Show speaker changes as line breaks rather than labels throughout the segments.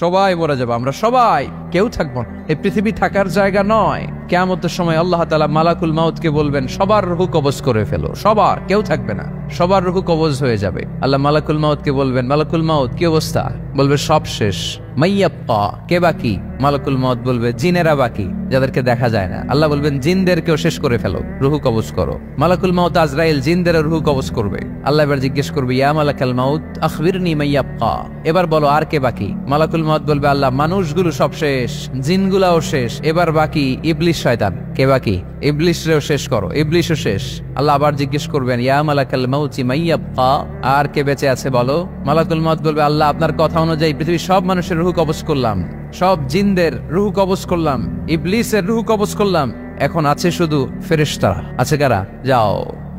সবাই মরে যাবো, আমরা সবাই, কেউ থাকবো না। এই পৃথিবী থাকার জায়গা নয়। কিয়ামতের সময় আল্লাহ তাআলা মালাকুল মাউতকে বলবেন, সবার রূহ কবজ করে ফেলো, সবার, কেউ থাকবে না, সবার রূহ কবজ হয়ে যাবে। আল্লাহ মালাকুল মাউতকে বলবেন, মালাকুল মাউত কি অবস্থা? বলবে সব শেষ। মাইয়াব্বা, কে বাকি? মালাকুল মাউত বলবে জিনেরা বাকি, যাদেরকে দেখা যায় না। আল্লাহ বলবেন জিনদেরকেও শেষ করে ফেলো, রূহ কবজ করো। মালাকুল মাউত আজরাইল জিনদের রূহ কবজ করবে। আল্লাহ এবার জিজ্ঞেস করবে, ইয়া মালাকাল মাউত আখবিরনি মাইয়াব্বা, এবার বলো আর কে বাকি? মালাকুল মাউত বলবে, আল্লাহ মানুষগুলো সব শেষ, জিনগুলাও শেষ, এবার বাকি ইবলিস শয়তান। কে বাকি? ইবলিসরেও শেষ করো, ইবলিসও শেষ। আল্লাহ আবার জিজ্ঞেস করবেন, ইয়া মালাকাল মাউতি মাইয়াব্বা, আর কে বেঁচে আছে বলো? মালাকুল মাউত বলবে, আল্লাহ আপনার কথা অনুযায়ী পৃথিবীর সব মানুষের রূহ কবজ করলাম, সব জিনদের রূহ কবজ করলাম, ইবলিসের রূহ কবজ করলাম, এখন আছে শুধু ফেরেশতারা। আছে কারা? যাও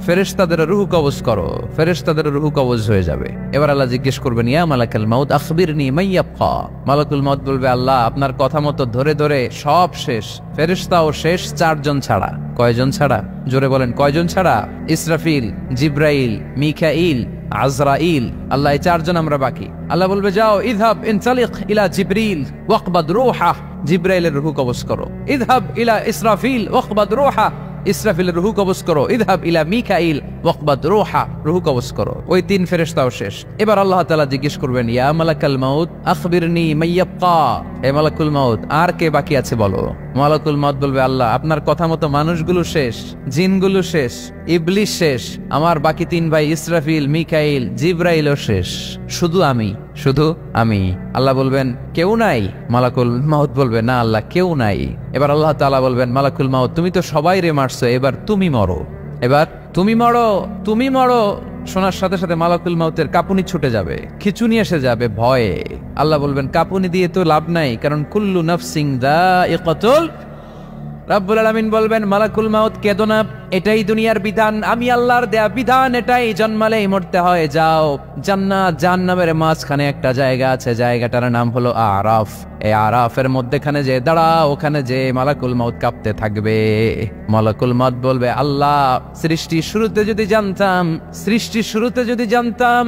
ফেরেশতাদের রূহ কবজ করো, ফেরেশতাদের রূহ কবজ হয়ে যাবে। এবার আল্লাহ জিজ্ঞেস করবেন, ইয়া মালাকাল মাউত আখবিরনি মাইয়াব্বা। মালাকুল মাউত বলবে, আল্লাহ আপনার কথা মতো ধরে ধরে সব শেষ, ফেরেশতাও শেষ, 4 জন ছাড়া। কয়জন ছাড়া? জোরে বলেন, কয়জন ছাড়া? ইসরাফিল, জিব্রাইল, মিকাইল, আজরাইল। আল্লাহ এই 4 জন আমরা বাকি। আল্লাহ বলবে, যাও ইযহাব ইনতালিক ইলা জিবরিল ওয়াকবাদ রূহা, জিব্রাইলের রূহ কবজ করো। ইযহাব ইলা ইসরাফিল ওয়াকবাদ রূহা, ইসরাফিলের রূহ কবজ করো। ইযহাব ইলা মিকাইল ওয়াকবাদ রূহা, রূহ কবজ করো। ওই 3 ফেরেশতাও শেষ। এবার আল্লাহ তাআলা জিজ্ঞেস করবেন, ইয়া মালাকাল মাউত আখবিরনি মাইয়াব্বা, এ মালাকুল মাউত আর কে বাকি আছে বলো? মালাকুল মাউত বলবে, আল্লাহ আপনার কথা মতো মানুষগুলো শেষ, জিনগুলো শেষ, ইবলিস শেষ, আমার বাকি 3 ভাই ইসরাফিল, মিকাইল, জিব্রাইলও শেষ, শুধু আমি, শুধু আমি। আল্লাহ বলবেন, কেউ নাই? মালাকুল মাউত বলবে, না আল্লাহ কেউ নাই। এবার আল্লাহ তাআলা বলবেন, মালাকুল মাউত তুমি তো সবাই রে মারছো, এবার তুমি মরো, এবার তুমি মরো, তুমি মরো। শোনার সাথে সাথে মালাকুল মাউতের কাঁপুনি ছুটে যাবে, খিচুনি এসে যাবে ভয়ে। আল্লাহ বলবেন, কাঁপুনি দিয়ে তো লাভ নাই, কারণ কুল্লু নাফসিন যায়িকাতুল। রাব্বুল আলামিন বলবেন, মালাকুল মাউত কেঁদো না, এটাই দুনিয়ার বিধান, আমি আল্লাহর দেয়া বিধান, এটাই, জন্মালেই মরতে হয়। যাও, জান্নাত জাহান্নামের মাঝখানে একটা জায়গা আছে, জায়গাটার নাম হলো আরাফ। এই আরাফের মধ্যখানে যে দাঁড়াও, ওখানে যে মালাকুল মাউত কাঁপতে থাকবে। মালাকুল মাউত বলবে, আল্লাহ সৃষ্টির শুরুতে যদি জানতাম, সৃষ্টির শুরুতে যদি জানতাম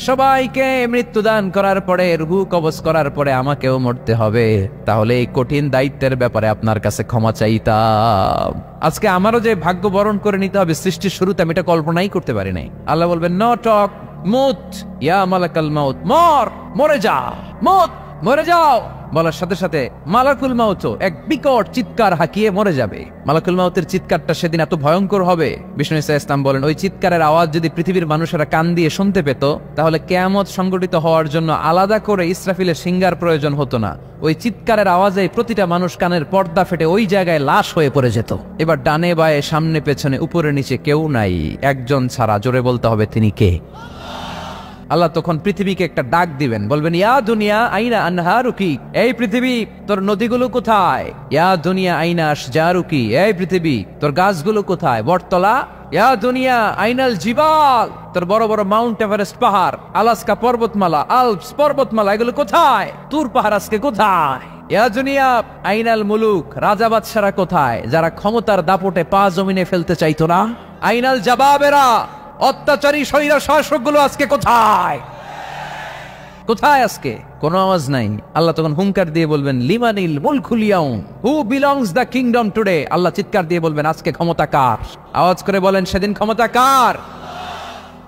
সবাইকে মৃত্যুদান করার পরে, রূহ কবজ করার পরে আমাকেও মরতে হবে, তাহলে এই কঠিন দায়িত্বের ব্যাপারে আপনার কাছে ক্ষমা চাইতাম। আজকে আমারও যে ভাগ্য বরণ করে নিতে হবে সৃষ্টির শুরুতে, আমি এটা কল্পনাই করতে পারি নাই। আল্লাহ বলবেন, নো টক, মুত ইয়া মালাকাল মাউত, মর, মরে যা, মুত, মরে যাও। বলার সাথে সাথে মালাকুল মাউত এক বিকট চিৎকার হাঁকিয়ে মরে যাবে। মালাকুল মাউতের চিৎকারটা সেদিন এত ভয়ঙ্কর হবে, বিষ্ণু ঈসা ইসলাম বলেন, ওই চিৎকারের আওয়াজ যদি পৃথিবীর মানুষেরা কান দিয়ে শুনতে পেত, তাহলে কিয়ামত সংগঠিত হওয়ার জন্য আলাদা করে ইসরাফিলের সিঙ্গার প্রয়োজন হতো না। ওই চিৎকারের আওয়াজে প্রতিটা মানুষ কানের পর্দা ফেটে ওই জায়গায় লাশ হয়ে পড়ে যেত। এবার ডানে বায়ে, সামনে পেছনে, উপরে নিচে কেউ নাই, একজন ছাড়া। জোরে বলতে হবে, তিনি কে? আল্লাহ তখন পৃথিবীকে একটা ডাক দিবেন, বলবেন, ইয়া দুনিয়া আইনা আনহারুকি, এই পৃথিবী তোর নদীগুলো কোথায়? ইয়া দুনিয়া আইনা আশজারুকি, এই পৃথিবী তোর গাছগুলো কোথায়? বটতলা। ইয়া দুনিয়া আইনাল জিবাল, তোর বড় বড় মাউন্ট এভারেস্ট পাহাড়, আলাস্কা পর্বতমালা, আলপস পর্বতমালা, এগুলো কোথায়? তুর পাহাড় আজকে কোথায়? ইয়া দুনিয়া আইনাল মুলুক, রাজা বাদশারা কোথায়, যারা ক্ষমতার দাপটে পা জমিনে ফেলতে চাইতো না? আইনাল জাবাবেরা, অত্যাচারী স্বৈর শাসকগুলো আজকে কোথায়? কোথায় আজকে? কোনো আওয়াজ নাই। আল্লাহ তখন হুঙ্কার দিয়ে বলবেন, লিমানিল মুলকুল ইয়াউম, who belongs the kingdom today. আল্লাহ চিৎকার দিয়ে বলবেন, আজকে ক্ষমতা কার? আওয়াজ করে বলেন, সেদিন ক্ষমতা কার?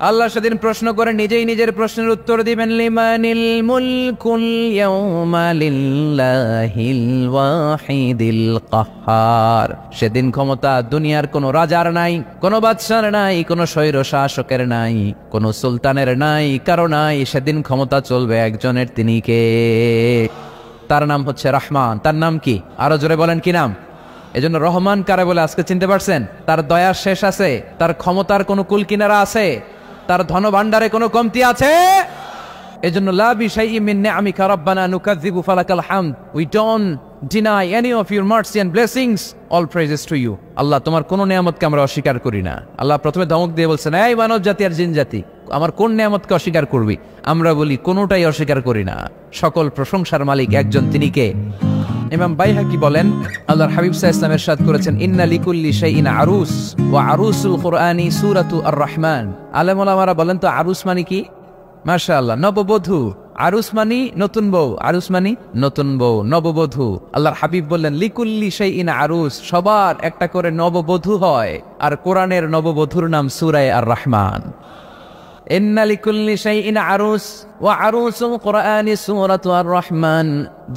আল্লাহ সেদিন প্রশ্ন করে নিজেই নিজের প্রশ্নের উত্তর দিবেন, লিমানিল মুলকুল ইয়াউমা লিল্লাহিল ওয়াহিদিল কাহ্হার। সেদিন ক্ষমতা দুনিয়ার কোনো রাজার নাই, কোনো বাদশার নাই, কোনো স্বৈর শাসকের নাই, কোনো সুলতানের নাই, কারো নাই। সেদিন ক্ষমতা চলবে একজনের, তিনি কে? তার নাম হচ্ছে রহমান। তার নাম কি? আরো জোরে বলেন, কি নাম? এজন্য রহমান কারে বলে আজকে চিনতে পারছেন? তার দয়ার শেষ আছে? তার ক্ষমতার কোনো কুল কিনারা আছে? তার ধন ভান্ডারে কোনো কমতি আছে? এজন্য লা বিশাইইন মিন নিআমিকা রাব্বানা নুকাযযিবু ফালাকাল হামদ, we don't deny any of your mercy and blessings, all praises to you. আল্লাহ তোমার কোন নিয়ামতকে আমরা অস্বীকার করি না। আল্লাহ প্রথমে ধমক দিয়ে বলছেন, এই মানব জাতি আর জিন জাতি, আমার কোন নিয়ামতকে অস্বীকার করবি? আমরা বলি কোনোটাই অস্বীকার করি না। সকল প্রশংসার মালিক একজন, তিনি কে? ইমাম বাইহাকি বলেন, আল্লাহর হাবিব সাল্লাল্লাহু আলাইহি ওয়াসাল্লাম ইরশাদ করেছেন, ইন্না লিকুল্লি শাইইন আরুস ওয়া আরুসুল কুরআনি সূরাতু আর রহমান। আলেম ওলামারা বলেন তো আরুস মানে কি? মাশাআল্লাহ, নববধূ। আরুস মানি নতুন বউ, আরুস মানি নতুন বউ, নববধূ। আল্লাহর হাবিব বললেন লিকুল্লি শাইইন আরুস, সবার একটা করে নববধূ হয়। আর কোরআনের নববধূর নাম সূরা আর রহমান। ইন্না লিকুল্লি শাইইন আরুস ওয়া আরুসুল কোরআনি সূরাতু আর রহমান।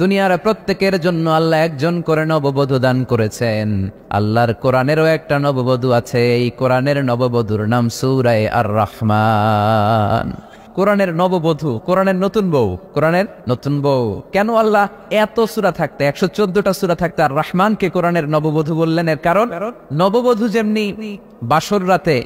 দুনিয়ার প্রত্যেকের জন্য আল্লাহ একজন করে নববধূ দান করেছেন। আল্লাহর কোরআনেরও একটা নববধূ আছে, এই কোরআনের নববধূর নাম সূরা আর রহমান। কোরআনের নববধূ, কোরআনের নতুন বউ, কোরআনের নতুন বউ। কেন আল্লাহ এত সূরা থাকতে 114টা সূরা থাকতে আর রহমানকে কোরআনের নববধূ বললেন? এর কারণ নববধূ যেমনি বাসর রাতে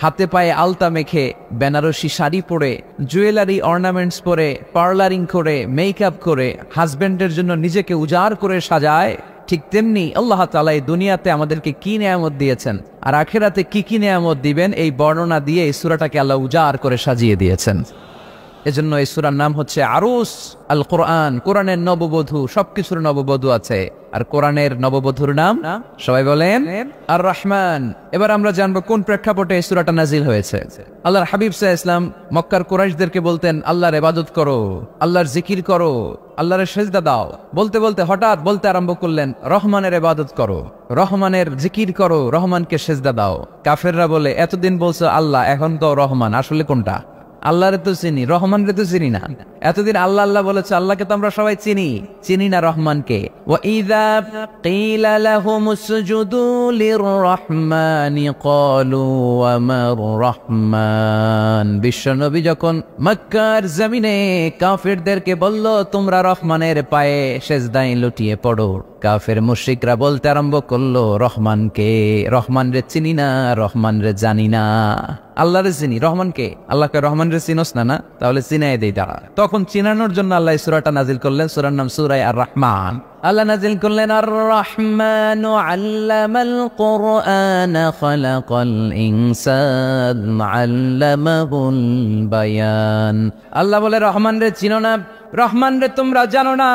হাতে পায়ে আলতা মেখে, বেনারসি শাড়ি পরে, জুয়েলারি অর্নামেন্টস পরে, পার্লারিং করে, মেকআপ করে হাজবেন্ডের জন্য নিজেকে উজাড় করে সাজায়, ঠিক তেমনি আল্লাহ তাআলা এই দুনিয়াতে আমাদেরকে কি নেয়ামত দিয়েছেন আর আখিরাতে কি কি নেয়ামত দিবেন, এই বর্ণনা দিয়ে এই সূরাটাকে আল্লাহ উজাড় করে সাজিয়ে দিয়েছেন। এজন্য এই সূরার নাম হচ্ছে আরুস আল কোরআন, কোরআনের নববধূ। সবকিছুর নববধূ আছে, আর কোরআনের নববধূর নাম সবাই বলেন আর রহমান। এবার আমরা জানবো কোন প্রেক্ষাপটে এই সূরাটা নাজিল হয়েছে। আল্লাহর হাবিব সাল্লাল্লাহু আলাইহি ওয়াসাল্লাম মক্কার কুরাইশদেরকে বলতেন আল্লাহর ইবাদত করো, আল্লাহর জিকির করো, আল্লাহর সেজদা দাও। বলতে বলতে হঠাৎ বলতে আরম্ভ করলেন রহমানের ইবাদত করো, রহমানের জিকির করো, রহমানকে সেজদা দাও। কাফেররা বলে এতদিন বলছো আল্লাহ, এখন তো রহমান, আসলে কোনটা? আল্লাহরে তো চিনি, রহমানরে তো চিনি না। এতদিন আল্লাহ আল্লাহ বলেছে, আল্লাহকে তো আমরা সবাই চিনি, চিনি না রহমানকে। ওয়া ইযা কিলা লাহুমুসজুদু লিররহমানি ক্বালু ওয়া মার রহমান। বিশ্বনবী যখন মক্কার জমিনে কাফেরদেরকে বলল তোমরা রহমানের পায়ে সেজদায় লুটিয়ে পড়ো, কাফের মুশরিকরা বলতে আরম্ভ করলো রহমানকে, রহমানরে চিনি না, রহমানরে জানি না। আল্লাহরে চিনি, রহমানকে, আল্লাহকে রহমানরে চিনোস না? না, তাহলে চিনাই দেই দাঁড়া। তখন চিনানোর জন্য আল্লাহ এই সূরাটা নাজিল করলেন, সূরার নাম সূরা আর রহমান। আল্লাহ নাজিল করলেন আর রহমানু আল্লামাল কুরআন খালাকাল ইনসান আল্লামাহুল বায়ান। আল্লাহ বলে রহমানরে চিনো না, রহমানরে তোমরা জানো না।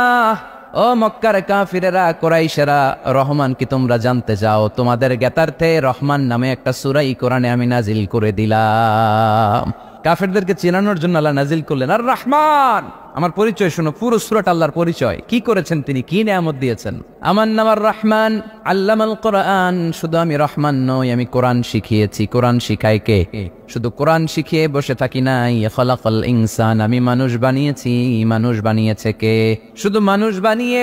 ও মক্কার কাফিরেরা, কুরাইশেরা, রহমান কি তোমরা জানতে চাও? তোমাদের জ্ঞাতার্থে রহমান নামে একটা সূরা কোরআনে আমি নাজিল করে দিলাম। কাফেরদেরকে চেনানোর জন্য আল্লাহ নাজিল করলেন আর রহমান। আমার পরিচয় শোনো, পুরো সূরাটা আল্লাহর পরিচয়, কি করেছেন তিনি, কি নিয়ামত দিয়েছেন। আমার নাম আর রহমান আল্লামাল কোরআন। শুধু আমি রহমান নই, আমি কোরআন শিখিয়েছি। কোরআন শিখায় কে? শুধু কোরআন শিখিয়ে বসে থাকি নাই। খালাকাল ইনসান, আমি মানুষ বানিয়েছি। মানুষ বানিয়েছে কে? শুধু মানুষ বানিয়ে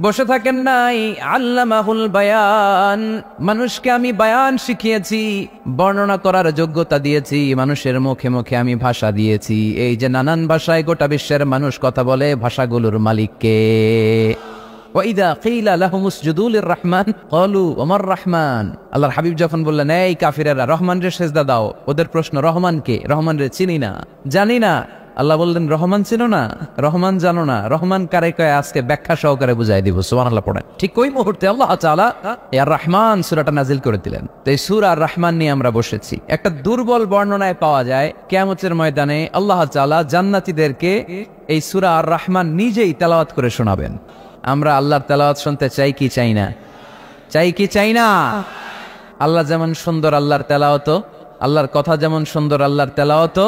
বসে থাকেন নাই, আল্লামাহুল বায়ান, মানুষকে আমি বায়ান শিখিয়েছি, বর্ণনা করার যোগ্যতা দিয়েছি। মানুষের মুখে মুখে আমি ভাষা দিয়েছি। এই যে নানান ভাষায় গোটা বিশ্বের মানুষ কথা বলে, ভাষাগুলোর মালিক কে? ওয়াইদা কিলা লাহুমুসজুদু লিররহমান ক্বালু ওয়া মার রহমান। আল্লাহর হাবিব যখন বললেন এই কাফিরেরা রহমানরে সেজদা দাও, ওদের প্রশ্ন রহমান কে? রহমানরে চিনি না, জানি না। আল্লাহ বললেন রহমান চিনো না, রহমান জানো না, রহমান কারে কয় আজকে ব্যাখ্যা সহকারে বুঝাই দিব। সুবহানাল্লাহ পড়েন। ঠিক ওই মুহূর্তে আল্লাহ তাআলা আর রহমান সূরাটা নাজিল করে দিলেন। তো এই সূরা আর রহমান নিয়ে আমরা বসেছি। একটা দুর্বল বর্ণনায় পাওয়া যায় কিয়ামতের ময়দানে আল্লাহ তাআলা জান্নাতীদেরকে এই সূরা আর রহমান নিজেই তেলাওয়াত করে শোনাবেন। আমরা আল্লাহর তেলাওয়াত শুনতে চাই কি চাই না? চাই কি চাই না? আল্লাহ যেমন সুন্দর, আল্লাহর তেলাওয়াত, আল্লাহর কথা যেমন সুন্দর, আল্লাহর তেলাওয়াত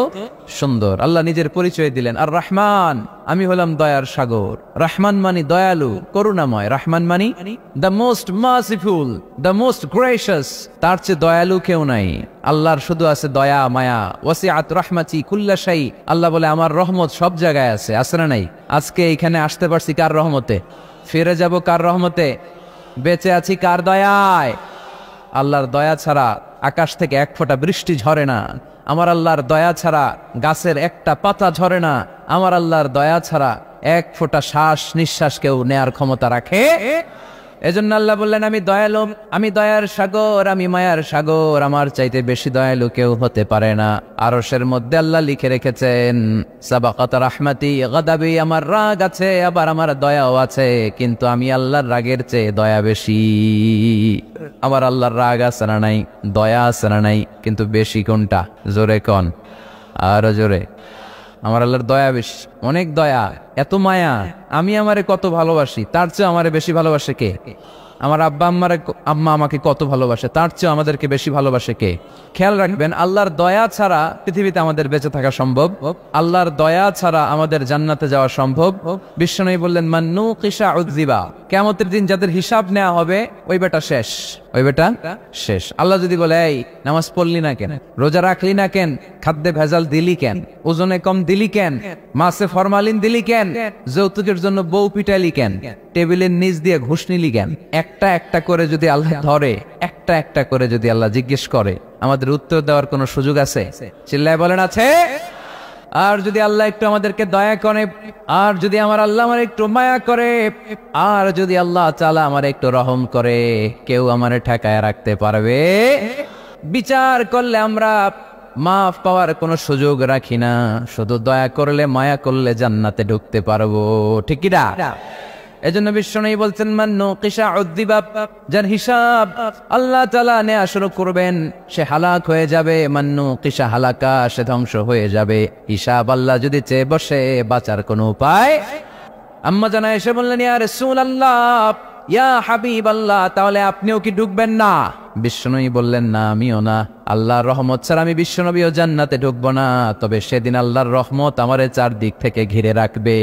সুন্দর। আল্লাহ নিজের পরিচয় দিলেন আর রহমান, আমি হলাম দয়ার সাগর। রহমান মানি দয়ালু, করুণাময়। রহমান মানি the most merciful, the most gracious. তার চেয়ে দয়ালু কেউ নাই। আল্লাহর শুধু আছে দয়া মায়া। ওয়াসিআত রাহমাতি কুল্লা শাই। আল্লাহ বলে আমার রহমত সব জায়গায় আছে। আছে না নাই? আজকে এখানে আসতে পারছি কার রহমতে? ফিরে যাব কার রহমতে? বেঁচে আছি কার দয়ায়? আল্লাহর দয়া ছাড়া আকাশ থেকে এক ফোঁটা বৃষ্টি ঝরে না। আমার আল্লাহর দয়া ছাড়া গাছের একটা পাতা ঝরে না। আমার আল্লাহর দয়া ছাড়া এক ফোঁটা শ্বাস নিঃশ্বাস কেউ নেয়ার ক্ষমতা রাখে? এজন্য আল্লাহ বললেন আমি দয়ালু, আমি দয়ার সাগর, আমি মায়ার সাগর। আমার চাইতে বেশি দয়ালু কেউ হতে পারে না। আরশের মধ্যে আল্লাহ লিখে রেখেছেন সাবাকাত রাহমাতি গাদাবি, আমার রাগ আছে আবার আমার দয়াও আছে, কিন্তু আমি আল্লাহর রাগের চেয়ে দয়া বেশি। আমার আল্লাহর রাগ আছে না নাই? দয়া আছে না নাই? কিন্তু বেশি কোনটা? জোরে কন, আরো জোরে। আমার আল্লাহর দয়া বেশি, অনেক দয়া, এত মায়া। আমি আমারে কত ভালোবাসি, তার চেয়ে আমারে বেশি ভালোবাসে কে? আমার আম্মা আমাকে কত ভালোবাসে, তার চেয়ে আমাদেরকে বেশি ভালোবাসে কে? খেয়াল রাখবেন, আল্লাহর দয়া ছাড়া পৃথিবীতে আমাদের বেঁচে থাকা সম্ভব, আল্লাহর দয়া ছাড়া আমাদের জান্নাতে যাওয়া সম্ভব। বিশ্বনবী বললেন, মান্নু কিসা উযিবা, কিয়ামতের দিন যাদের হিসাব নেওয়া হবে ওই বেটা শেষ, ওই বেটা শেষ। আল্লাহ যদি বলে, এই নামাজ পড়লি না কেন, রোজা রাখলি না কেন, খাদ্যে ভেজাল দিলি কেন, ওজনে কম দিলি কেন, মাছে ফরমালিন দিলি কেন, যৌতুকের জন্য বউ পিটাইলি কেন, টেবিলের নিচ দিয়ে ঘুষ নিলি কেন, একটা একটা করে যদি আল্লাহ ধরে, একটা একটা করে যদি আল্লাহ জিজ্ঞেস করে, আমাদের উত্তর দেওয়ার কোনো সুযোগ আছে? চিল্লায় বলেন আছে? আর যদি আল্লাহ একটু আমাদেরকে দয়া করে, আর যদি আমার আল্লাহ আমার একটু মায়া করে, আর যদি আল্লাহ তাআলা আমার একটু রহম করে, কেউ আমারে ঠেকায় রাখতে পারবে? বিচার করলে আমরা মাফ পাওয়ার কোনো সুযোগ রাখি না, শুধু দয়া করলে মায়া করলে জান্নাতে ঢুকতে পারবো, ঠিক কি না? এজন্য বিশ্বনবী বলছেন, মান্নু কিসা উযিবা, যার হিসাব আল্লাহ তাআলা নেয়া শুরু করবেন সে হালাক হয়ে যাবে, মান্নু কিসা হালাকা, সে ধ্বংস হয়ে যাবে। হিসাব আল্লাহ যদি চেয়ে বসে, বাঁচার কোনো উপায়? আম্মা জানা এসে বললেন, ইয়া রাসূলুল্লাহ, ইয়া হাবিবাল্লাহ, তাহলে আপনিও কি ঢুকবেন না? বিশ্বনবী বললেন, না আমিও না, আল্লাহর রহমত ছাড়া আমি বিশ্বনবীও জান্নাতে ঢুকবো না, তবে সেদিন আল্লাহর রহমত আমারে চারদিক থেকে ঘিরে রাখবে।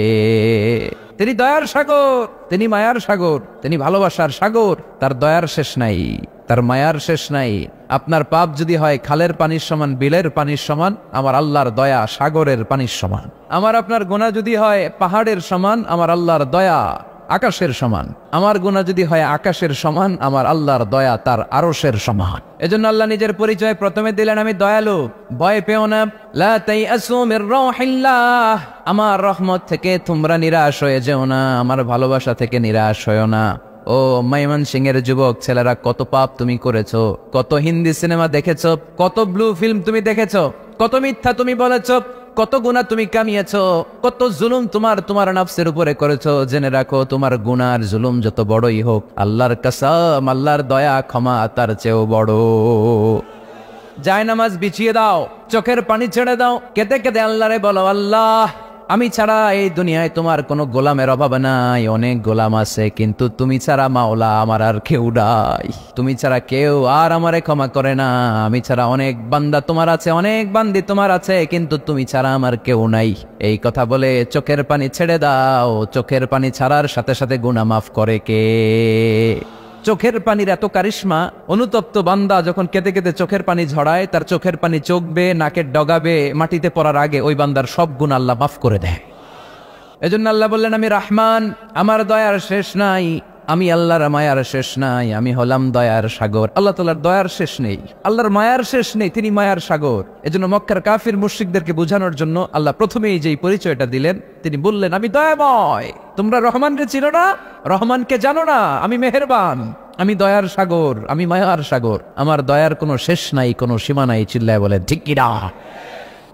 তিনি দয়ার সাগর, তিনি মায়ার সাগর, তিনি ভালোবাসার সাগর, তার দয়ার শেষ নাই, তার মায়ার শেষ নাই। আপনার পাপ যদি হয় খালের পানির সমান, বিলের পানির সমান, আমার আল্লাহর দয়া সাগরের পানির সমান। আমার আপনার গুনাহ যদি হয় পাহাড়ের সমান, আমার আল্লাহর দয়া আকাশের সমান। আমার গুনাহ যদি হয় আকাশের সমান, আমার আল্লাহর দয়া তার আরশের সমান। এজন্য আল্লাহ নিজের পরিচয় প্রথমে দিলেন, আমি দয়ালু, ভয় পেও না, লা তাইআসু মির রাহিল্লাহ, আমার রহমত থেকে তোমরা নিরাশ হয়ে যেও না, আমার ভালোবাসা থেকে নিরাশ হয়ো না। ও ময়মনসিংহের যুবক ছেলেরা, কত পাপ তুমি করেছো, কত হিন্দি সিনেমা দেখেছো, কত ব্লু ফিল্ম তুমি দেখেছো, কত মিথ্যা তুমি বলেছো, কত গুনাহ তুমি কামিয়েছো, কত জুলুম তোমার নফসের উপরে করেছো। জেনে রাখো, তোমার গুনার জুলুম যত বড়ই হোক, আল্লাহর কসম, আল্লাহর দয়া ক্ষমা তার চেয়েও বড়। জায়নামাজ বিছিয়ে দাও, চোখের পানি ছেড়ে দাও, কেঁদে কেঁদে আল্লাহরে বলো, আল্লাহ আমি ছাড়া এই দুনিয়ায় তোমার কোনো গোলামের অভাব নাই, অনেক গোলাম আছে, কিন্তু তুমি ছাড়া মাওলা আমার আর কেউ নাই, তুমি ছাড়া কেউ আর আমারে ক্ষমা করে না। আমি ছাড়া অনেক বান্দা তোমার আছে, অনেক বান্দি তোমার আছে, কিন্তু তুমি ছাড়া আমার কেউ নাই। এই কথা বলে চোখের পানি ছেড়ে দাও। চোখের পানি ছাড়ার সাথে সাথে গুনাহ মাফ করে কে? চোখের পানির এত কারিশমা, অনুতপ্ত বান্দা যখন কেঁদে কেঁদে চোখের পানি ঝরায়, তার চোখের পানি চোখবে, নাকের ডগাবে, মাটিতে পড়ার আগে ওই বান্দার সব গুনাহ আল্লাহ মাফ করে দেয়। এজন্য আল্লাহ বললেন, আমি রহমান, আমার দয়ার শেষ নাই, আমি আল্লাহর মায়ার শেষ নাই, আমি হলাম দয়ার সাগর। আল্লাহ তাআলার দয়ার শেষ নেই, আল্লাহর মায়ার শেষ নেই, তিনি মায়ার সাগর। এজন্য মক্কার কাফির মুশরিকদেরকে বোঝানোর জন্য আল্লাহ প্রথমেই যেই পরিচয়টা দিলেন, তিনি বললেন, আমি দয়াময়। তোমরা রহমানকে চিনো না, রহমানকে জানো না, আমি মেহেরবান, আমি দয়ার সাগর, আমি মায়ার সাগর, আমার দয়ার কোনো শেষ নাই, কোনো সীমা নাই। চিল্লায় বলেন ঠিক কি না?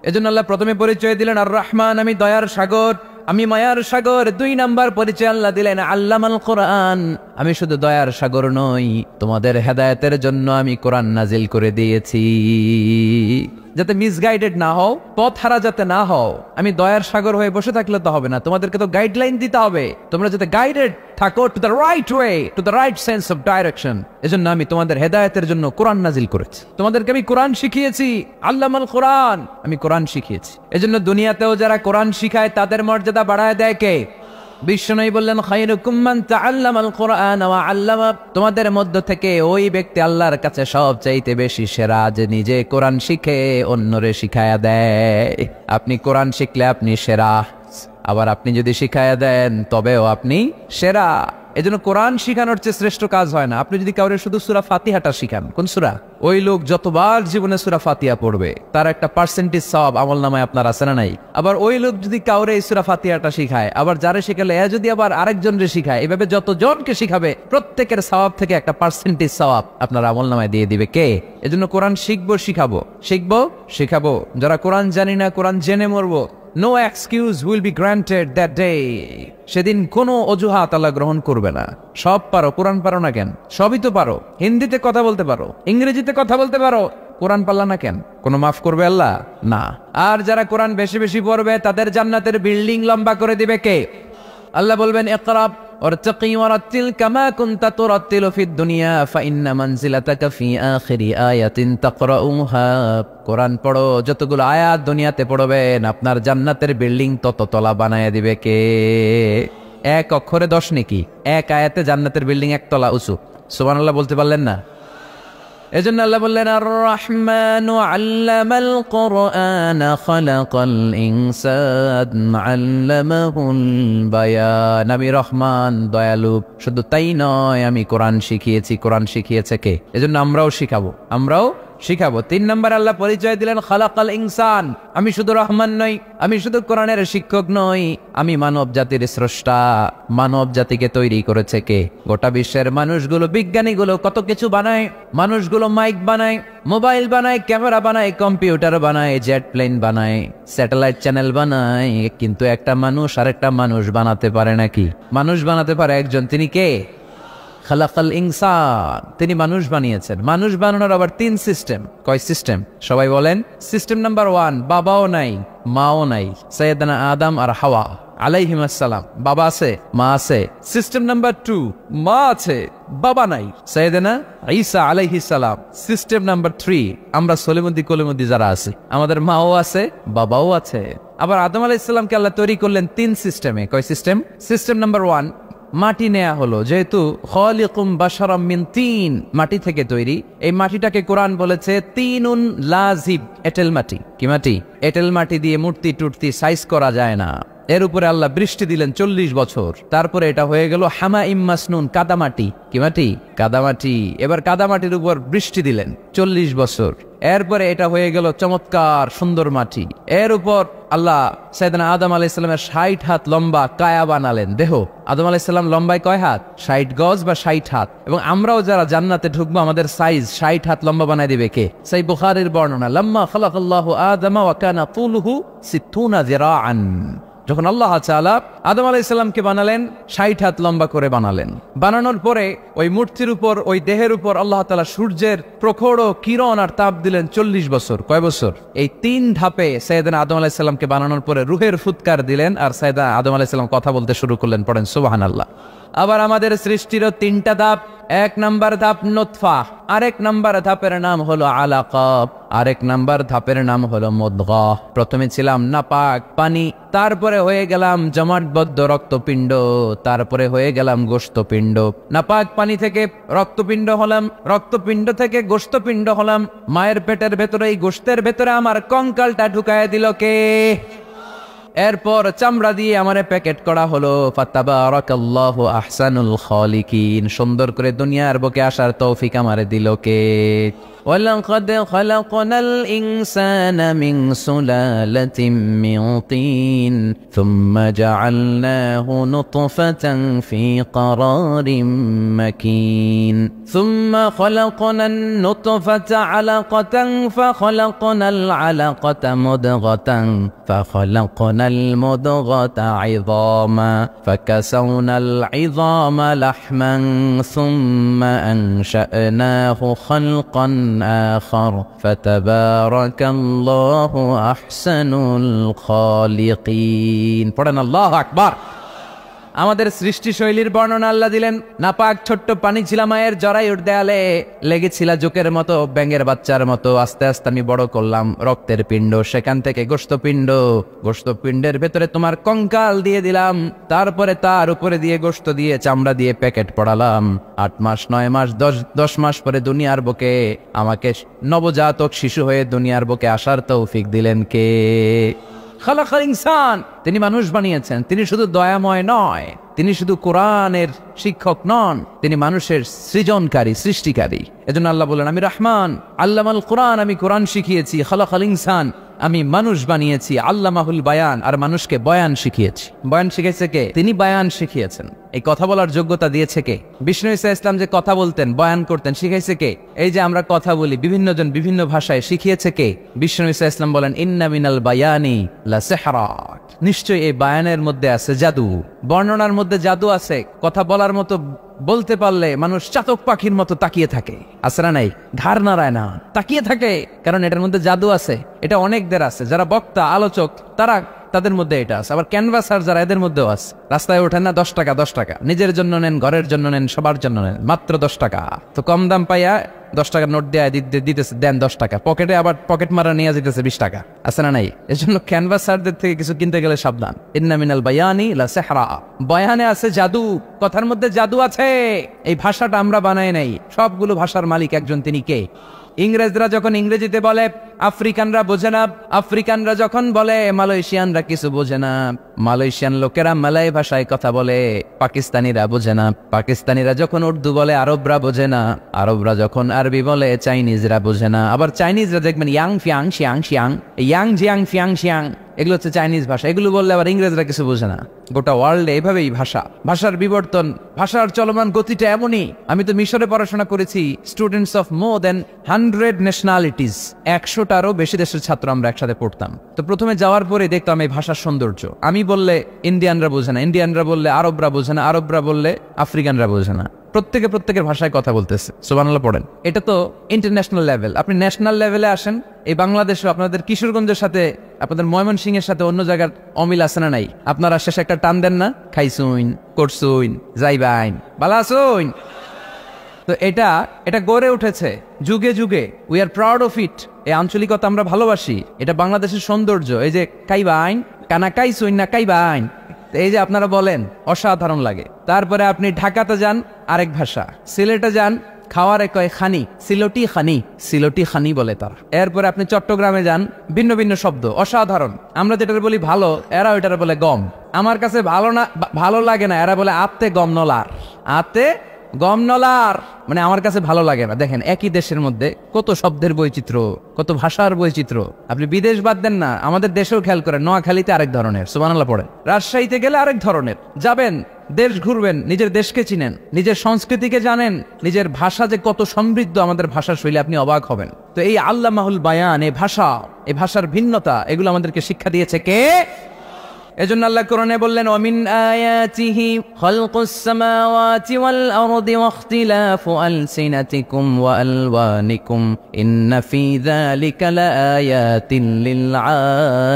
এজন্য আল্লাহ প্রথমে পরিচয় দিলেন আর রহমান, আমি দয়ার সাগর, আমি মায়ার সাগর। 2 নাম্বার পরিচয় আল্লাহ দিলেন আল্লামাল কোরআন, আমি শুধু দয়ার সাগর নই, তোমাদের হেদায়েতের জন্য আমি কোরআন নাজিল করে দিয়েছি, যাতে মিসগাইডেড না হও, পথ হারা যাতে না হও। আমি দয়ার সাগর হয়ে বসে থাকলে তো হবে না, তোমাদেরকে তো গাইডলাইন দিতে হবে, তোমরা যাতে গাইডেড থাকো to the right way, to the right sense of direction. এজন্য আমি তোমাদের হেদায়েতের জন্য কোরআন নাজিল করেছি, তোমাদেরকে আমি কোরআন শিখিয়েছি, আল্লামাল কোরআন, আমি কোরআন শিখিয়েছি। এজন্য দুনিয়াতেও যারা কোরআন শিখায় তাদের মর্যাদা বাড়ায় দেয় কে? বিশ্বনবী বললেন, খায়রুকুম মান তাআল্লামাল কোরআন ওয়া আল্লামা, তোমাদের মধ্য থেকে ওই ব্যক্তি আল্লাহর কাছে সবচাইতে বেশি সেরা, যে নিজে কোরআন শিখে অন্যরে শিখায়া দেয়। আপনি কোরআন শিখলে আপনি সেরা, আবার আপনি যদি শিখায়া দেন তবেও আপনি সেরা। এজন্য কোরআন শিখানোর চেয়ে শ্রেষ্ঠ কাজ হয় না। আপনি যদি কাউরে শুধু সূরা ফাতিহাটা শিখান, কোন সূরা, ওই লোক যতবার জীবনে সূরা ফাতিহা পড়বে তার একটা পার্সেন্টেজ সওয়াব আমলনামায় আপনার আছে না নাই? আবার ওই লোক যদি কাউরে এই সূরা ফাতিহাটা শিখায়, আবার যারে শিখালে এ যদি আবার আরেকজনরে শিখায়, এভাবে যতজনকে শিখাবে প্রত্যেকের সওয়াব থেকে একটা পার্সেন্টেজ সওয়াব আপনার আমলনামায় দিয়ে দিবে কে? এজন্য কোরআন শিখবো, শিখাবো, শিখবো, শিখাবো। যারা কোরআন জানি না, কোরআন জেনে মরবো, no excuse will be granted that day, সেদিন কোনো অজুহাত আল্লাহ গ্রহণ করবে না। সব পারো, কোরআন পারো না কেন? সবই তো পারো, হিন্দিতে কথা বলতে পারো, ইংরেজিতে কথা বলতে পারো, কোরআন পারলা না কেন? কোনো মাফ করবে আল্লাহ? না। আর যারা কোরআন বেশি বেশি পড়বে তাদের জান্নাতের বিল্ডিং লম্বা করে দিবে কে? আল্লাহ বলবেন, ইকরা ওয়ারতাকি ওয়ারাতিল কামা কুনতা তুরাতিলু ফিদ দুনিয়া ফাইন্না মানজিলাতাকা ফি আখিরি আয়াতিন তাকরাউহা। কোরআন পড়ো, যতগুলো আয়াত দুনিয়াতে পড়বেন আপনার জান্নাতের বিল্ডিং তত তলা বানায় দিবে কে? এক অক্ষরে 10 নেকি, এক আয়াতে জান্নাতের বিল্ডিং একতলা উঁচু। সুবহানাল্লাহ বলতে পারলেন না? এজন্য আল্লাহ বললেন আর রহমানু আল্লামাল কুরআন খালাকাল ইনসান আল্লামাহুল বায়ান। আমি রহমান, দয়ালু। শুধু তাই নয়, আমি কোরআন শিখিয়েছি। কোরআন শিখিয়েছে কে? এজন্য আমরাও শিখাবো, আমরাও শিখাবো। 3 নম্বর আল্লাহ পরিচয় দিলেন খালাকাল ইনসান। আমি শুধু রহমান নই, আমি শুধু কোরআনের শিক্ষক নই, আমি মানব জাতির স্রষ্টা। মানব জাতিকে তৈরি করেছে কে? গোটা বিশ্বের মানুষগুলো, বিজ্ঞানীগুলো কত কিছু বানায়। মানুষগুলো মাইক বানায়, মোবাইল বানায়, ক্যামেরা বানায়, কম্পিউটার বানায়, জেট প্লেন বানায়, স্যাটেলাইট চ্যানেল বানায়, কিন্তু একটা মানুষ আরেকটা মানুষ বানাতে পারে নাকি? মানুষ বানাতে পারে একজন, তিনি কে? খালাকাল ইনসান, তিনি মানুষ বানিয়েছেন। মানুষ বানানোর আবার 3 সিস্টেম। কয় সিস্টেম? সবাই বলেন। সিস্টেম নাম্বার 1, বাবাও নাই মাও নাই। সাইয়েদনা আদম আর হাওয়া আলাইহিমুস সালাম, বাবা আছে মা আছে। সিস্টেম নাম্বার 2, মা আছে বাবা নাই, সাইয়েদনা ঈসা আলাইহিস সালাম। সিস্টেম নাম্বার 3, আমরা সলিমুদ্দি কলিমুদ্দি যারা আছে, আমাদের মাও আছে বাবাও আছে। আবার আদম আলাইহিস সালামকে আল্লাহ তৈরি করলেন 3 সিস্টেমে। কয় সিস্টেম? সিস্টেম নাম্বার 1, মাটি নেয়া হলো, যেহেতু খালিকুম বাশারাম মিন তিন, মাটি থেকে তৈরি। এই মাটিটাকে কোরআন বলেছে তিনুন লাজিব, এঁটেল মাটি। কি মাটি? এঁটেল মাটি দিয়ে মূর্তি টুর্তি সাইজ করা যায় না। এর উপরে আল্লাহ বৃষ্টি দিলেন 40 বছর, তারপরে এটা হয়ে গেল হামাইম মাসনুন, কাদামাটি। কি মাটি? কাদামাটি। এবার কাদামাটির উপর বৃষ্টি দিলেন 40 বছর, এরপরে এটা হয়ে গেল চমৎকার সুন্দর মাটি। এর উপর আল্লাহ সাইয়েদনা আদম আলাইহিস সালামের 60 হাত লম্বা কায়া বানালেন, দেহ। আদম আলাইহিস সালাম লম্বায় কয় হাত? 60 গজ বা 60 হাত। এবং আমরাও যারা জান্নাতে ঢুকবো আমাদের সাইজ 60 হাত লম্বা বানায় দিবে কে? সেই বুখারীর বর্ণনা, লাম্মা খালাকাল্লাহু আদমা ওয়া কানা তুলুহু 60 যিরাআন। যখন আল্লাহ তাআলা আদম আলাইহিস সালামকে বানালেন, 60 হাত লম্বা করে বানালেন। বানানোর পরে ওই মূর্তির উপর, ওই দেহের উপর আল্লাহ তাআলা সূর্যের প্রখর কিরণ আর তাপ দিলেন 40 বছর। কয় বছর? এই 3 ধাপে সাইয়েদনা আদম আলাইহিস সালামকে বানানোর পরে রূহের ফুৎকার দিলেন, আর সাইয়েদনা আদম আলাইহিস সালাম কথা বলতে শুরু করলেন। পড়েন সুবহানাল্লাহ। আবার আমাদের সৃষ্টিরও 3টা ধাপ। 1 নাম্বার ধাপ নুতফা, আরেক নাম্বার ধাপের নাম হলো আলাকা, আরেক নাম্বার ধাপের নাম হলো মুদগাহ। প্রথমে ছিলাম নাপাক পানি, তারপরে হয়ে গেলাম জমাটবদ্ধ রক্তপিণ্ড, তারপরে হয়ে গেলাম গোশতপিণ্ড। নাপাক পানি থেকে রক্তপিণ্ড হলাম, রক্তপিণ্ড থেকে গোশতপিণ্ড হলাম। মায়ের পেটের ভেতরে, এই গোশতের ভেতরে আমার কঙ্কালটা ঢুকায় দিল কে? এরপর চামড়া দিয়ে আমারে প্যাকেট করা হলো। ফাতাবারাকাল্লাহু আহসানুল খালিকিন, সুন্দর করে দুনিয়ার বুকে আসার তৌফিক আমারে দিল কে? ওয়ালাকাদ খালাকনাল ইনসানা মিন সুলালাতিন মিন তিন সুম্মা জাআলনাহু নুতফাতান ফি ক্বারারিন মাকিন সুম্মা খালাকনান নুতফাতা আলাকাতান ফাখালাকনাল আলাকাতা মুদগাতান ফাখালাকনাল মুদগাতা ইযামা ফাকাসাওনাল ইযামা লাহমান সুম্মা আনশা'নাহু খালকান آخر فتبارك الله أحسن الخالقين। পড়েন আল্লাহু আকবার। আমাদের সৃষ্টি শৈলীর বর্ণনা আল্লাহ দিলেন। নাপাক ছোট্ট পানি ছিল মায়ের জরায়ুর দেয়ালে, লেগেছিল জোকের মতো, ব্যাঙের বাচ্চার মতো। আস্তে আস্তে আমি বড় করলাম রক্তের পিণ্ড, সেখান থেকে গোশতপিণ্ড, গোশতপিণ্ডের ভেতরে তোমার কঙ্কাল দিয়ে দিলাম, তারপরে তার উপরে দিয়ে গোশত দিয়ে চামড়া দিয়ে প্যাকেট পড়ালাম। 8 মাস 9 মাস 10 মাস পরে দুনিয়ার বুকে আমাকে নবজাতক শিশু হয়ে দুনিয়ার বুকে আসার তৌফিক দিলেন কে? খালাকাল ইনসান, তিনি মানুষ বানিয়েছেন। তিনি শুধু দয়াময় নয়, তিনি শুধু কোরআনের শিক্ষক নন, তিনি মানুষের সৃজনকারী, সৃষ্টিকারী। এজন্য আল্লাহ বলেন আমি রহমান, আল্লামাল কোরআন, আমি কোরআন শিখিয়েছি। খালাকাল ইনসান, আমি মানুষ বানিয়েছি। আল্লামাহুল বায়ান, আর মানুষকে বয়ান শিখিয়েছি। বয়ান শিখেছে কে? তিনি বয়ান শিখিয়েছেন। এই কথা বলার যোগ্যতা দিয়েছে কে? বিষ্ণু ঈসা ইসলাম যে কথা বলতেন, বয়ান করতেন, শিখাইছে কে? এই যে আমরা কথা বলি বিভিন্ন জন বিভিন্ন ভাষায়, শিখিয়েছে কে? বিষ্ণু ঈসা ইসলাম বলেন ইন্না মিনাল বায়ানি লা সিহরা, নিশ্চয়ই এই বায়ানের মধ্যে আছে জাদু, বর্ণনার মধ্যে জাদু আছে। কথা বলার মতো, বলতে পারলে মানুষ চাতক পাখির মতো তাকিয়ে থাকে, আসরা নাই, ঘাড় নাড়ায় না, তাকিয়ে থাকে, কারণ এটার মধ্যে জাদু আছে। এটা অনেকদের আছে, যারা বক্তা আলোচক, তারা তাদের মধ্যে এটা আছে। আবার ক্যানভাসার যারা, এদের মধ্যেও আছে। রাস্তায় ওঠেন না, 10 টাকা 10 টাকা, নিজের জন্য নেন, ঘরের জন্য নেন, সবার জন্য নেন, মাত্র 10 টাকা। তো কম দাম পাইয়া 10 টাকার নোট দেয়া দিতেছে, দেন 10 টাকা, পকেটে আবার পকেট মারা নিয়ে যেতেছে 20 টাকা, আছে না নাই? এজন্য ক্যানভাসারদের থেকে কিছু কিনতে গেলে সাবধান। ইন্না মিনাল বায়ানি লা সিহরা, বয়ানে আছে জাদু, কথার মধ্যে জাদু আছে। এই ভাষাটা আমরা বানাই নাই, সবগুলো ভাষার মালিক একজন, তিনি কে? ইংরেজরা যখন ইংরেজিতে বলে আফ্রিকানরা বোঝে না, আফ্রিকানরা যখন বলে মালয়েশিয়ানরা কিছু বোঝে না, মালয়েশিয়ান লোকেরা মালয় ভাষায় কথা বলে, পাকিস্তানিরা বোঝে না, পাকিস্তানিরা যখন উর্দু বলে আরবরা বোঝে না, আরবরা যখন আরবি বলে চাইনিজরা বোঝে না। আবার চাইনিজরা দেখবেন ইয়াং ফিয়াং শিয়াং শিয়াং, ইয়াং জিয়াং ফিয়াং শিয়াং, এগুলো হচ্ছে চাইনিজ ভাষা। এগুলো বললে আবার ইংরেজরা কিছু বোঝে না। গোটা ওয়ার্ল্ডে এভাবেই ভাষার বিবর্তন, ভাষার চলমান গতিটা এমনই। আমি তো মিশরে পড়াশোনা করেছি, students of more than 100 nationalities, 100টারও বেশি দেশের ছাত্র আমরা একসাথে পড়তাম। তো প্রথমে যাওয়ার পরে দেখতাম এই ভাষার সৌন্দর্য। আমি বললে ইন্ডিয়ানরা বোঝে না, ইন্ডিয়ানরা বললে আরবরা বোঝে না, আরবরা বললে আফ্রিকানরা বোঝে না। প্রত্যেকের ভাষায় কথা বলতেছে, সুবহানাল্লাহ পড়েন। এটা তো ইন্টারন্যাশনাল লেভেল। আপনি ন্যাশনাল লেভেলে আসেন, এই বাংলাদেশে আপনাদের কিশোরগঞ্জের সাথে, আপনাদের ময়মনসিংহের সাথে অন্য জায়গার অমিল আছে না নাই? আপনারা শেষে একটা টান দেন না, খাইছুইন, করছুইন, যাইবাইন, বালা আসুইন। তো এটা গড়ে উঠেছে যুগে যুগে। We are proud of it. এই আঞ্চলিকতা আমরা ভালোবাসি, এটা বাংলাদেশের সৌন্দর্য। এই যে কাইবাইন, কানা কাইছুইন না কাইবাইন, এই যে আপনারা বলেন, অসাধারণ লাগে। তারপরে আপনি ঢাকাতে যান, আরেক ভাষা। সিলেটে যান, খাওয়ারে কয় খানি, সিলটি খানি, সিলটি খানি বলে তারা। এরপরে আপনি চট্টগ্রামে যান, ভিন্ন ভিন্ন শব্দ, অসাধারণ। আমরা যেটা বলি ভালো, এরা ওইটারে বলে গম। আমার কাছে ভালো লাগে না, এরা বলে আত্তে গম নলার, আত্তে গম নলার, মানে আমার কাছে ভালো লাগে না। দেখেন, একই দেশের মধ্যে কত শব্দের বৈচিত্র্য, কত ভাষার বৈচিত্র্য। আপনি বিদেশ বাদ দেন না, আমাদের দেশেও খেয়াল করেন, নোয়াখালীতে আরেক ধরনের, সুবহানাল্লাহ পড়েন। রাজশাহীতে গেলে আরেক ধরনের। যাবেন, দেশ ঘুরবেন, নিজের দেশকে চিনেন, নিজের সংস্কৃতিকে জানেন, নিজের ভাষা যে কত সমৃদ্ধ, আমাদের ভাষা শৈলী, আপনি অবাক হবেন। তো এই আল্লামাহুল বায়ান, এই ভাষার ভিন্নতা, এগুলো আমাদেরকে শিক্ষা দিয়েছে কে? এজন্য আল্লাহ কোরআনে বললেন, ওয়ামিন আয়াতিহি খালকুস সামাওয়াতি ওয়াল আরদি ওয়াখতিলাফু আলসিনাতিকুম ওয়া আলওয়ানিকুম ইন্না ফি যালিকা লাআয়াতিন লিল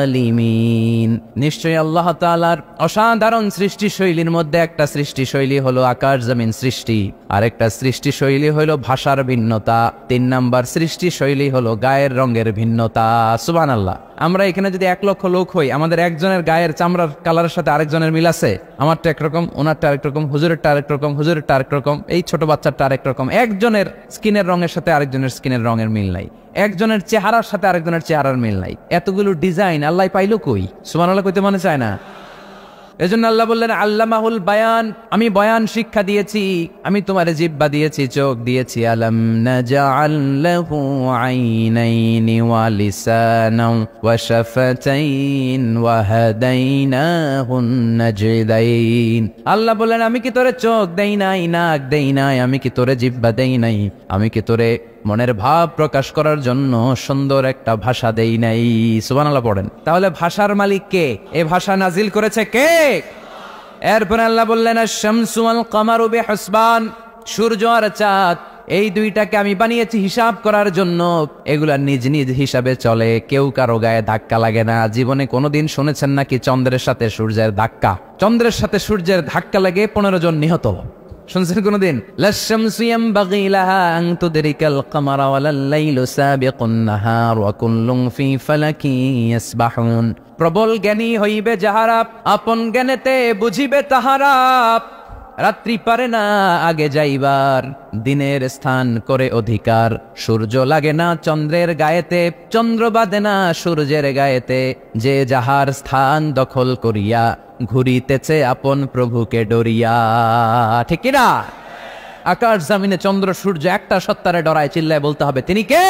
আলিমিন। নিশ্চয়ই আল্লাহ তাআলার অসাধারণ সৃষ্টি শৈলীর মধ্যে একটা সৃষ্টি শৈলী হলো আকাশ জমিন সৃষ্টি, আরেকটা সৃষ্টি শৈলী হলো ভাষার ভিন্নতা, 3 নাম্বার সৃষ্টি শৈলী হলো গায়ের রঙের ভিন্নতা। সুবহানাল্লাহ। আমরা এখানে যদি 1 লক্ষ লোক হই, আমাদের একজনের গায়ের চামড়ার কালারের সাথে আরেকজনের মিল আছে? আমারটা একরকম, ওনারটা আরেক রকম, হুজুরেরটা আরেক রকম, হুজুরেরটা আরেক রকম, এই ছোট বাচ্চারটা আরেক রকম। একজনের স্কিনের রঙের সাথে আরেকজনের স্কিনের রঙের মিল নাই, একজনের চেহারার সাথে আরেকজনের চেহারার মিল নাই। এতগুলো ডিজাইন আল্লাহ পাইলো কই? সুবহানাল্লাহ কইতে মনে চায় না? এজন্য আল্লাহ বললেন, আল্লামাহুল বায়ান, আমি বয়ান শিক্ষা দিয়েছি, আমি তোমার জিহ্বা দিয়েছি, চোখ দিয়েছি। আলাম নাজআল লাহু আইনাইনি ওয়া লিসানান ওয়া শাফাতাইন ওয়া হাদাইনাহুন নাজদাইন। আল্লাহ বললেন, আমি কি তোরে চোখ দেই নাই, নাক দেই নাই, আমি কি তোরে জিহ্বা দেই নাই, আমি কি তোরে মনের ভাব প্রকাশ করার জন্য সুন্দর একটা ভাষা দেই নাই? সুবহানাল্লাহ পড়েন। তাহলে ভাষার মালিক কে? এই ভাষা নাজিল করেছে কে? এরপর আল্লাহ বললেন, আশ-শামসু ওয়াল কামারু বিহুসবান, সূর্য আর চাঁদ, এই দুইটাকে আমি বানিয়েছি হিসাব করার জন্য। এগুলা নিজ নিজ হিসাবে চলে, কেউ কারো গায়ে ধাক্কা লাগে না। জীবনে কোনোদিন শুনেছেন নাকি চন্দ্রের সাথে সূর্যের ধাক্কা? চন্দ্রের সাথে সূর্যের ধাক্কা লাগে 15 জন নিহত। শুনছেন কোনদিন? লাশ-শামসু ইয়ানবাগি লাহা আন তুদরিকাল কামারা ওয়ালাল লাইলু সাবিকুন নাহার ওয়া কুল্লুন ফি ফালাকিন ইয়াসবাহুন। প্রবল জ্ঞানী হইবে যাহারা, আপন জ্ঞানেতে বুঝিবে তাহারা। রাত্রি পারে না আগে যাইবার, দিনের স্থান করে অধিকার। সূর্য লাগে না চন্দ্রের গায়েতে, চন্দ্র বাঁধে না সূর্যের গায়েতে। যে যাহার স্থান দখল করিয়া, ঘুরিতেছে আপন প্রভুকে ডরিয়া। ঠিক না? আকাশ জমিনে চন্দ্র সূর্য একটা সত্তারে ডরায়, চিল্লায় বলতে হবে, তিনি কে?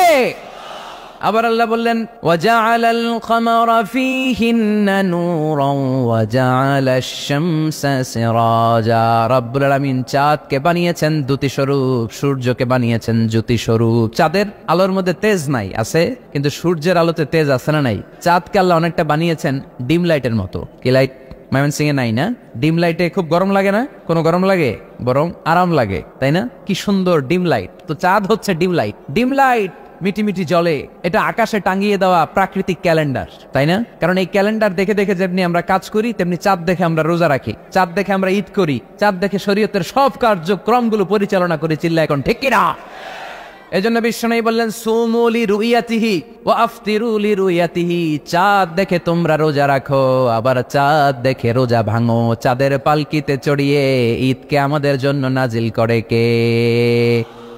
আবার আল্লাহ বললেন, ওয়াজআলাল কামারা ফীহিন্না নূরান ওয়াজআলাশ শামসা সিরাজা। রব্বুল আলামিন চাঁদকে বানিয়েছেন দ্যুতি স্বরূপ, সূর্যকে বানিয়েছেন জ্যোতি স্বরূপ। চাঁদের আলোর মধ্যে তেজ নাই, আছে, কিন্তু সূর্যের আলোতে তেজ আছে না নাই? চাঁদকে আল্লাহ অনেকটা বানিয়েছেন ডিম লাইটের মতো। কি লাইট ময়মনসিংহে নাই না? ডিম লাইটে খুব গরম লাগে না? কোনো গরম লাগে? বরং আরাম লাগে, তাই না? কি সুন্দর ডিম লাইট। তো চাঁদ হচ্ছে ডিম লাইট। ডিম লাইট মিটি মিটি জলে, এটা আকাশে টাঙিয়ে দেওয়া প্রাকৃতিক ক্যালেন্ডার, তাই না? কারণ এই ক্যালেন্ডার দেখে দেখে যেমনি আমরা কাজ করি, তেমনি চাঁদ দেখে আমরা রোজা রাখি, চাঁদ দেখে আমরা ঈদ করি, চাঁদ দেখে শরীয়তের সব কার্যক্রমগুলো পরিচালনা করি। চিল্লা এখন ঠিক কিনা? এজন্য বিশ্বনবী বললেন সুমু লিরুইয়াতিহি ওয়া আফতিরু লিরুইয়াতিহি, চাঁদ দেখে তোমরা রোজা রাখো, আবার চাঁদ দেখে রোজা ভাঙো। চাঁদের পালকিতে চড়িয়ে ঈদকে আমাদের জন্য নাজিল করে কে?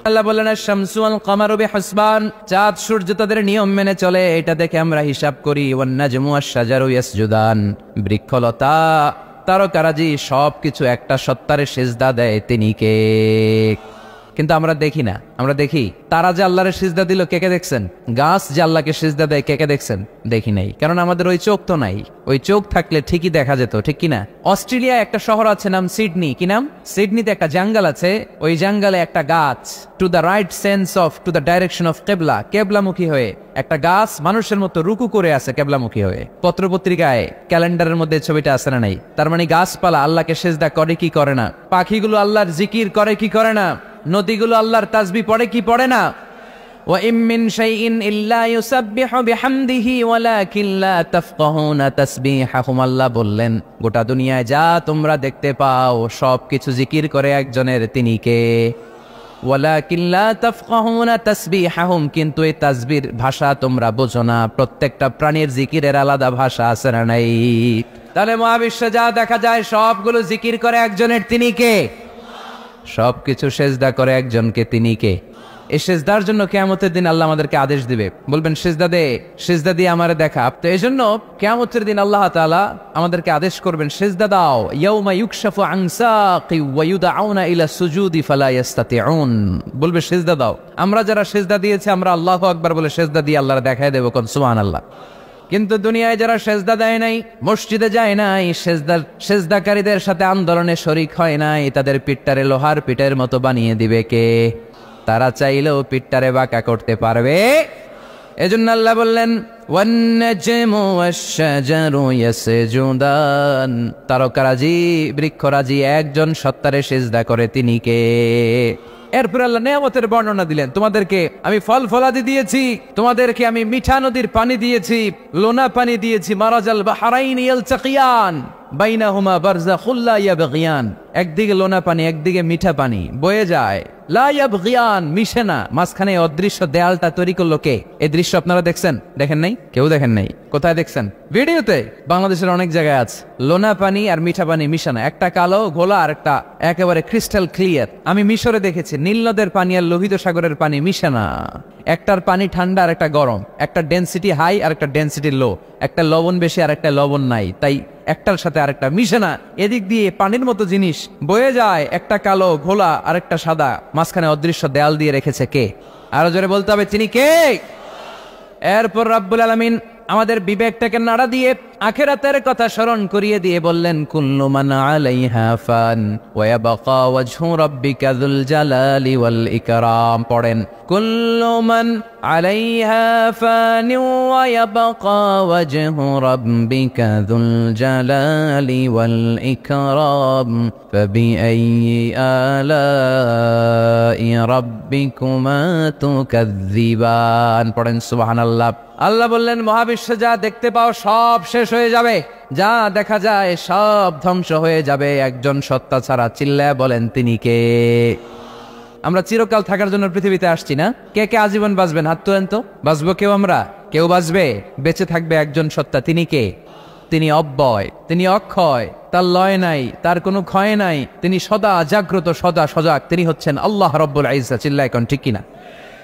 আল্লাহ বললেন আশ-শামসু ওয়াল কামারু বিহুসবান, চাঁদ সূর্য তাদের নিয়ম মেনে চলে, এটা দেখে আমরা হিসাব করি। ওয়ান নাজমু ওয়াশ-শাজারু ইয়াসজুদান, বৃক্ষলতা তারকারাজি সবকিছু একটা সত্তারে সিজদা দেয়, তিনি কে? কিন্তু আমরা দেখি না। আমরা দেখি তারা যে আল্লাহরে সিজদা দিল, কে কে দেখছেন? গাছ যে আল্লাহকে সিজদা দেয়, কে কে দেখছেন? দেখি নাই, কারণ আমাদের ওই চোখ তো নাই। ওই চোখ থাকলে ঠিকই দেখা যেত, ঠিক কিনা? অস্ট্রেলিয়ায় একটা শহর আছে নাম সিডনি, কি নাম? সিডনিতে একটা জঙ্গল আছে, ওই জঙ্গলে একটা গাছ to the right sense of to the direction of কেবলা, কেবলামুখী হয়ে একটা গাছ মানুষের মতো রুকু করে আছে কেবলামুখী হয়ে। পত্রপত্রিকায় ক্যালেন্ডারের মধ্যে ছবিটা আছে না নাই? তার মানে গাছপালা আল্লাহকে সিজদা করে কি করে না? পাখিগুলো আল্লাহর জিকির করে কি করে না? নদীগুলো আল্লাহর তাসবিহ পড়ে কি পড়ে না? ওয়া ইম মিন শাইইন ইল্লা ইউসাব্বিহু বিহামদিহি ওয়ালাকিন লা তাফকাহুনা তাসবিহাহুম, আল্লাহ বললেন গোটা দুনিয়ায় যা তোমরা দেখতে পাও সবকিছু জিকির করে একজনের, তিনি কে? ওয়ালাকিন লা তাফকাহুনা তাসবিহাহুম, কিন্তু এই তাসবিহর ভাষা তোমরা বোঝো না। প্রত্যেকটা প্রাণীর জিকিরের আলাদা ভাষা আছে না নাই? তাহলে মহাবিশ্বে যা দেখা যায় সবগুলো জিকির করে একজনের, তিনি কে? সবকিছু সেজদা করে একজনকে, তিনি কে? এই সেজদার জন্য কিয়ামতের দিন আল্লাহ আমাদেরকে আদেশ দিবে, বলবেন সেজদা দে, সেজদা দিয়ে আমারে দেখা। তো এই জন্য কিয়ামতের দিন আল্লাহ তাআলা আমাদেরকে আদেশ করবেন সেজদা দাও। ইয়াউমা ইউকশাফু আন সাকি ওয়া ইউদআউনা ইলা সুজুদি ফালা ইস্তাতিউন, বলবে সেজদা দাও। আমরা যারা সেজদা দিয়েছি আমরা আল্লাহু আকবার বলে সেজদা দিয়ে আল্লাহর দেখায় দেব, কোন সুবহানাল্লাহ। কিন্তু দুনিয়ায় যারা সেজদা দেয় নাই, মসজিদে যায় নাই, সেজদাকারীদের সাথে আন্দোলনে শরিক হয় নাই, তাদের পিঠটারে লোহার পিঠের মতো বানিয়ে দিবে কে? তারা চাইলেও পিঠটারে বাঁকা করতে পারবে? এজন্য আল্লাহ বললেন ওয়ান নাজমু ওয়াশ-শাজারু ইয়াসজুদান, তারকারাজি বৃক্ষরাজি একজন সত্তারে সিজদা করে, তিনি কে? এরপর আল্লাহ নিয়ামতের বর্ণনা দিলেন, তোমাদেরকে আমি ফল ফলাদি দিয়েছি, তোমাদেরকে আমি মিঠা নদীর পানি দিয়েছি, লোনা পানি দিয়েছি। মারাজাল বাহরাইন ইয়ালতাকিয়ান বাইনাহুমা বারযাখুল লা ইয়াবগিয়ান, একদিকে লোনা পানি একদিকে মিঠা পানি বয়ে যায়, লা ইয়াবগিয়ান মিশে না, মাঝখানে অদৃশ্য দেয়ালটা তৈরি করলো কে? এই দৃশ্য আপনারা দেখছেন? দেখেন নাই? কেউ দেখেন নাই? কোথায় দেখছেন? ভিডিওতে। বাংলাদেশের অনেক জায়গায় আছে লোনা পানি আর মিঠা পানি মিশানো, একটা কালো ঘোলা আর একটা একেবারে ক্রিস্টাল ক্লিয়ার। আমি মিশরে দেখেছি নীল নদের পানি আর লোহিত সাগরের পানি মিশানা, একটার পানি ঠান্ডা আর একটা গরম, একটা ডেনসিটি হাই আর একটা ডেনসিটি লো, একটা লবণ বেশি আর একটা লবণ নাই, তাই একটার সাথে আরেকটা মিশে না। এদিক দিয়ে পানির মতো জিনিস বয়ে যায়, একটা কালো ঘোলা আর একটা সাদা, মাঝখানে অদৃশ্য দেয়াল দিয়ে রেখেছে কে? আরো জোরে বলতে হবে, তিনি কে? এরপর রাব্বুল আলামিন আমাদের বিবেকটাকে নাড়া দিয়ে আখিরাতের কথা স্মরণ করিয়ে দিয়ে বললেন কুল্লু মান আলাইহা ফান ওয়া ইয়াবকা ওয়াজহু রাব্বিকা যুল জালালি ওয়াল ইকরাম। পড়েন কুল্লু মান আলাইহা ফান ওয়া ইয়াবকা ওয়াজহু রাব্বিকা যুল জালালি ওয়াল ইকরাম ফাবিআইয়ি আলাই রাব্বিকুমা তুকাযযিবান। পড়েন সুবহানাল্লাহ। আল্লাহ বললেন মহাবিশ্বে যা দেখতে পাও সব শেষ হয়ে যাবে, যা দেখা যায় সব ধ্বংস হয়ে যাবে একজন সত্তা ছাড়া। চিল্লায় বলেন তিনি কে? আমরা চিরকাল থাকার জন্য পৃথিবীতে আসছি না? কে কে আজীবন বাঁচবেন? হাত তোলেন তো। বাঁচবো কেউ? আমরা কেউ বাঁচবে? বেঁচে থাকবে একজন সত্তা, তিনি কে? তিনি অব্যয়, তিনি অক্ষয়, তার লয় নাই, তার কোনো ক্ষয় নাই, তিনি সদা জাগ্রত, সদা সজাগ, তিনি হচ্ছেন আল্লাহ রব্বুল ইজ্জত। চিল্লায় কোন ঠিক কিনা?